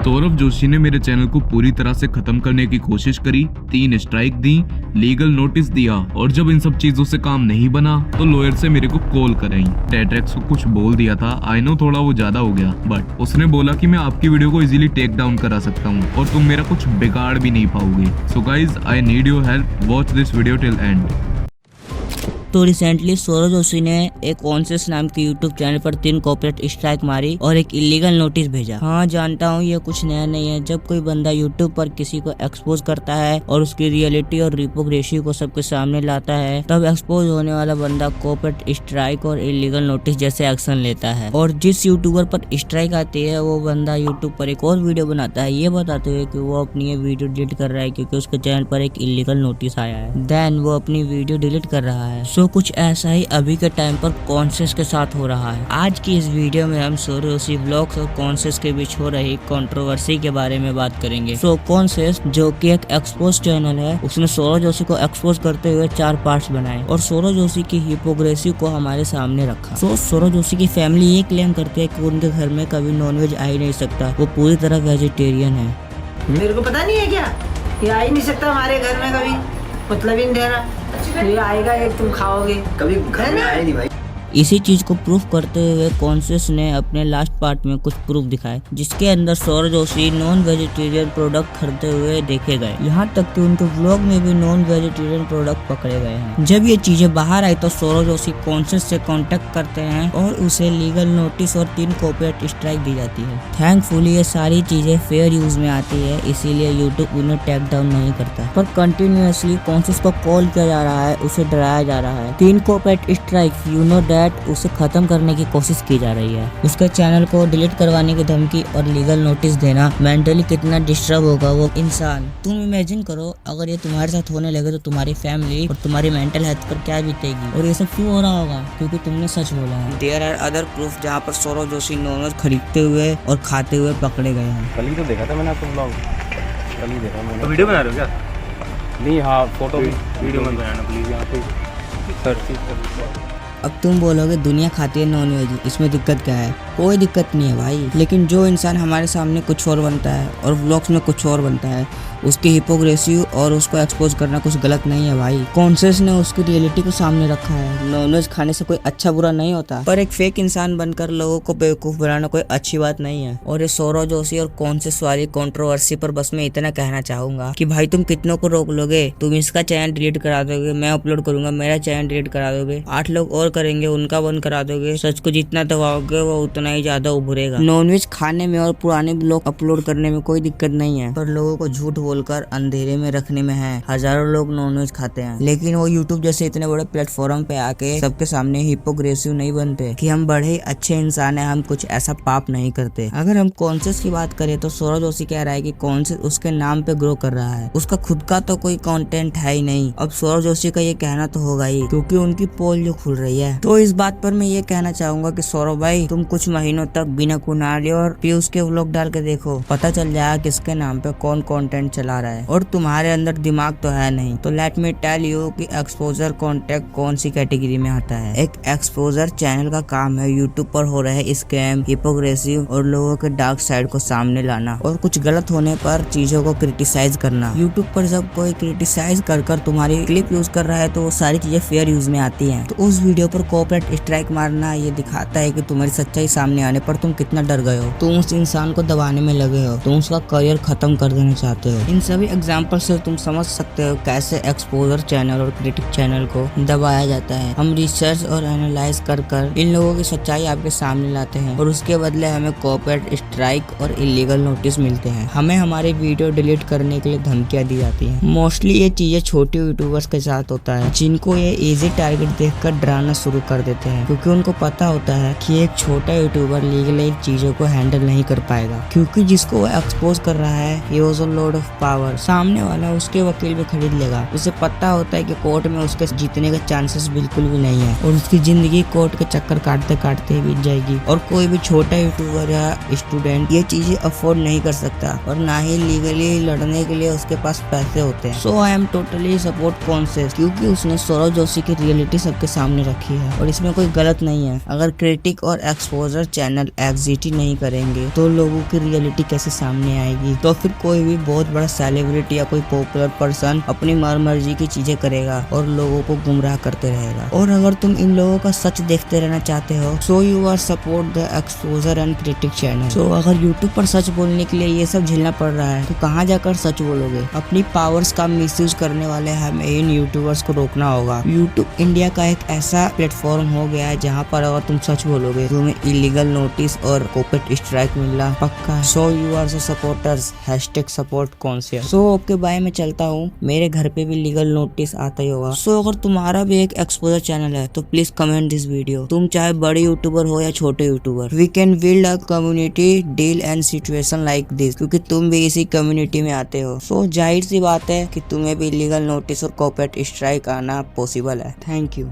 सौरभ जोशी ने मेरे चैनल को पूरी तरह से खत्म करने की कोशिश करी, 3 स्ट्राइक दी, लीगल नोटिस दिया और जब इन सब चीजों से काम नहीं बना तो लॉयर से मेरे को कॉल कराई। टेड्रेक्स को कुछ बोल दिया था, आई नो थोड़ा वो ज्यादा हो गया, बट उसने बोला कि मैं आपकी वीडियो को इजीली टेक डाउन करा सकता हूँ और तुम मेरा कुछ बिगाड़ भी नहीं पाओगे। So guys, I need your help, watch this video till and. तो रिसेंटली सौरभ जोशी ने एक कॉन्शियस नाम के यूट्यूब चैनल पर 3 कॉपीराइट स्ट्राइक मारी और एक इलीगल नोटिस भेजा। हाँ जानता हूँ ये कुछ नया नहीं है। जब कोई बंदा यूट्यूब पर किसी को एक्सपोज करता है और उसकी रियलिटी और हिपोक्रेसी को सबके सामने लाता है, तब एक्सपोज होने वाला बंदा कॉपीराइट स्ट्राइक और इलीगल नोटिस जैसे एक्शन लेता है। और जिस यूट्यूबर पर स्ट्राइक आती है वो बंदा यूट्यूब पर एक और वीडियो बनाता है ये बताते हुए कि वो अपनी ये वीडियो डिलीट कर रहा है क्योंकि उसके चैनल पर एक इलीगल नोटिस आया है। देन वो अपनी वीडियो डिलीट कर रहा है। सो कुछ ऐसा ही अभी के टाइम पर कॉन्शियस के साथ हो रहा है। आज की इस वीडियो में हम सौरभ जोशी व्लॉग्स और कॉन्शियस के बीच हो रही कंट्रोवर्सी के बारे में बात करेंगे। सो कॉन्शियस जो कि एक एक्सपोज चैनल है, उसने सौरभ जोशी को एक्सपोज करते हुए 4 पार्ट्स बनाए और सौरभ जोशी की हिपोक्रेसी को हमारे सामने रखा। सौरभ जोशी की फैमिली ये क्लेम करती है कि उनके घर में कभी नॉनवेज आ ही नहीं सकता, वो पूरी तरह वेजिटेरियन है। मेरे को पता नहीं है क्या, ये आ ही नहीं सकता हमारे घर में कभी, मतलब ही नहीं रहा। ये आएगा एक तुम खाओगे, कभी घर में आए नहीं भाई। इसी चीज को प्रूफ करते हुए कॉन्शियस ने अपने लास्ट पार्ट में कुछ प्रूफ दिखाए जिसके अंदर Saurabh Joshi non vegetarian product खरीदते हुए देखे गए। यहाँ तक कि उनके व्लॉग में भी नॉन वेजिटेरियन प्रोडक्ट पकड़े गए हैं। जब ये चीजें बाहर आई तो सौरभ जोशी कॉन्शियस से कांटेक्ट करते हैं और उसे लीगल नोटिस और 3 कॉपीराइट स्ट्राइक दी जाती है। थैंकफुली ये सारी चीजें फेयर यूज में आती है, इसीलिए यूट्यूब उन्हें टेक डाउन नहीं करता, पर कंटिन्यूअसली कॉन्शियस को कॉल किया जा रहा है, उसे डराया जा रहा है। 3 copyright strike you know that उसे खत्म करने की कोशिश की जा रही है। उसके चैनल को डिलीट करवाने की धमकी और लीगल नोटिस देना मेंटली कितना डिस्टर्ब होगा वो इंसान। तुम इमेजिन करो अगर ये तुम्हारे साथ होने लगे तो तुम्हारी फैमिली और तुम्हारी मेंटल हेल्थ पर क्या बीतेगी। और ये सब क्यों हो रहा होगा? क्योंकि तुमने सच बोला है। देयर आर अदर प्रूफ जहाँ पर सौरभ जोशी नॉनवेज खरीदते हुए और खाते हुए पकड़े गए हैं। कल ही तो देखा था मैंने आपको ब्लॉग, कल ही देखा मैंने। तो वीडियो बना रहे हो क्या? नहीं, हाँ फोटो वीडियो मत बनाना प्लीज, यहाँ पे सर्च। अब तुम बोलोगे दुनिया खाती है नॉनवेज, इसमें दिक्कत क्या है? कोई दिक्कत नहीं है भाई, लेकिन जो इंसान हमारे सामने कुछ और बनता है और व्लॉग्स में कुछ और बनता है, उसकी हिपोक्रेसी और उसको एक्सपोज करना कुछ गलत नहीं है भाई। कॉन्शियस ने उसकी रियलिटी को सामने रखा है। नॉनवेज खाने से कोई अच्छा बुरा नहीं होता, पर एक फेक इंसान बनकर लोगों को बेवकूफ बनाना कोई अच्छी बात नहीं है। और ये सौरभ जोशी और कॉन्शियस वाली कंट्रोवर्सी पर बस मैं इतना कहना चाहूंगा कि भाई तुम कितनों को रोक लोगे? तुम इसका चैनल डिलीट करा दोगे, मैं अपलोड करूंगा, मेरा चैनल डिलीट करा दोगे, 8 लोग और करेंगे, उनका बंद करा दोगे। सच को जितना दबाओगे वो उतना ही ज्यादा उभरेगा। नॉनवेज खाने में और पुराने ब्लॉग अपलोड करने में कोई दिक्कत नहीं है, पर लोगों को झूठ बोलकर अंधेरे में रखने में है। हजारों लोग नॉनवेज खाते हैं, लेकिन वो यूट्यूब जैसे इतने बड़े प्लेटफॉर्म पे आके सबके सामने हिपोक्रेसिव नहीं बनते कि हम बड़े अच्छे इंसान हैं, हम कुछ ऐसा पाप नहीं करते। अगर हम कॉन्शियस की बात करें तो सौरभ जोशी कह रहा है कि कॉन्शियस उसके नाम पे ग्रो कर रहा है, उसका खुद का तो कोई कंटेंट है ही नहीं। अब सौरभ जोशी का ये कहना तो होगा ही क्योंकि उनकी पोल जो खुल रही है। तो इस बात पर मैं ये कहना चाहूंगा कि सौरभ भाई तुम कुछ महीनों तक बिना कुनाली और पीयूष के व्लॉग डाल के देखो, पता चल जाएगा किसके नाम पे कौन कंटेंट चला रहा है। और तुम्हारे अंदर दिमाग तो है नहीं, तो लेट मी टेल यू कि एक्सपोजर कंटेंट कौन सी कैटेगरी में आता है। एक एक्सपोजर चैनल का काम है यूट्यूब पर हो रहे स्कैम, हिपोक्रेसी और लोगों के डार्क साइड को सामने लाना और कुछ गलत होने पर चीजों को क्रिटिसाइज करना। यूट्यूब पर जब कोई क्रिटिसाइज कर तुम्हारी क्लिप यूज कर रहा है तो वो सारी चीजें फेयर यूज में आती है। तो उस वीडियो पर कॉपीराइट स्ट्राइक मारना ये दिखाता है कि तुम्हारी सच्चाई सामने आने पर तुम कितना डर गए हो, तुम उस इंसान को दबाने में लगे हो, तुम उसका करियर खत्म कर देना चाहते हो। इन सभी एग्जाम्पल से तुम समझ सकते हो कैसे एक्सपोजर चैनल और क्रिटिक चैनल को दबाया जाता है। हम रिसर्च और एनालाइज कर इन लोगों की सच्चाई आपके सामने लाते हैं और उसके बदले हमें कॉपीराइट स्ट्राइक और इलीगल नोटिस मिलते हैं। हमें हमारी वीडियो डिलीट करने के लिए धमकियां दी जाती हैं। मोस्टली ये चीजें छोटे यूट्यूबर्स के साथ होता है जिनको ये इजी टारगेट देखकर डराना शुरू कर देते हैं क्योंकि उनको पता होता है कि एक छोटा यूट्यूबर लीगली चीजों को हैंडल नहीं कर पाएगा क्योंकि जिसको वो एक्सपोज कर रहा है he was a Lord of power. सामने वाला उसके वकील भी खरीद लेगा। उसे पता होता है कि कोर्ट में उसके जीतने के चांसेस बिल्कुल भी नहीं है और उसकी जिंदगी कोर्ट के चक्कर काटते काटते बीत जाएगी। और कोई भी छोटा यूट्यूबर या स्टूडेंट ये चीजें अफोर्ड नहीं कर सकता और ना ही लीगली लड़ने के लिए उसके पास पैसे होते हैं। So I am totally support conscious क्योंकि उसने सौरभ जोशी की रियलिटी सबके सामने रखी है और इसमें कोई गलत नहीं है। अगर क्रिटिक और एक्सपोजर एक्सपोजर चैनल एग्जिट ही नहीं करेंगे तो लोगों की रियलिटी कैसे सामने आएगी। तो फिर कोई भी बहुत बड़ा सेलिब्रिटी या कोई पॉपुलर पर्सन अपनी मर्जी की चीजें करेगा और लोगों को गुमराह करते रहेगा। और अगर तुम इन लोगों का सच देखते रहना चाहते हो so you are support the exposure and critic channel. So अगर यूट्यूब पर सच बोलने के लिए ये सब झेलना पड़ रहा है तो कहाँ जाकर सच बोलोगे। अपनी पावर्स का मिसयूज करने वाले हमें इन यूट्यूबर्स को रोकना होगा। यूट्यूब इंडिया का एक ऐसा प्लेटफॉर्म हो गया है जहाँ पर अगर तुम सच बोलोगे तुम्हें इलीगल नोटिस और कॉपीराइट स्ट्राइक मिलना पक्का है। So you are supporters #support conscious. So okay bye, मैं चलता हूँ, मेरे घर पे भी लीगल नोटिस आता ही होगा। सो अगर तुम्हारा भी एक एक्सपोजर चैनल है तो प्लीज कमेंट दिस वीडियो। तुम चाहे बड़े यूट्यूबर हो या छोटे YouTuber, we can build a community deal and situation like this, क्योंकि तुम भी इसी कम्युनिटी में आते हो। सो जाहिर सी बात है कि तुम्हें भी लीगल नोटिस और कॉपीराइट स्ट्राइक आना पॉसिबल है। Thank you.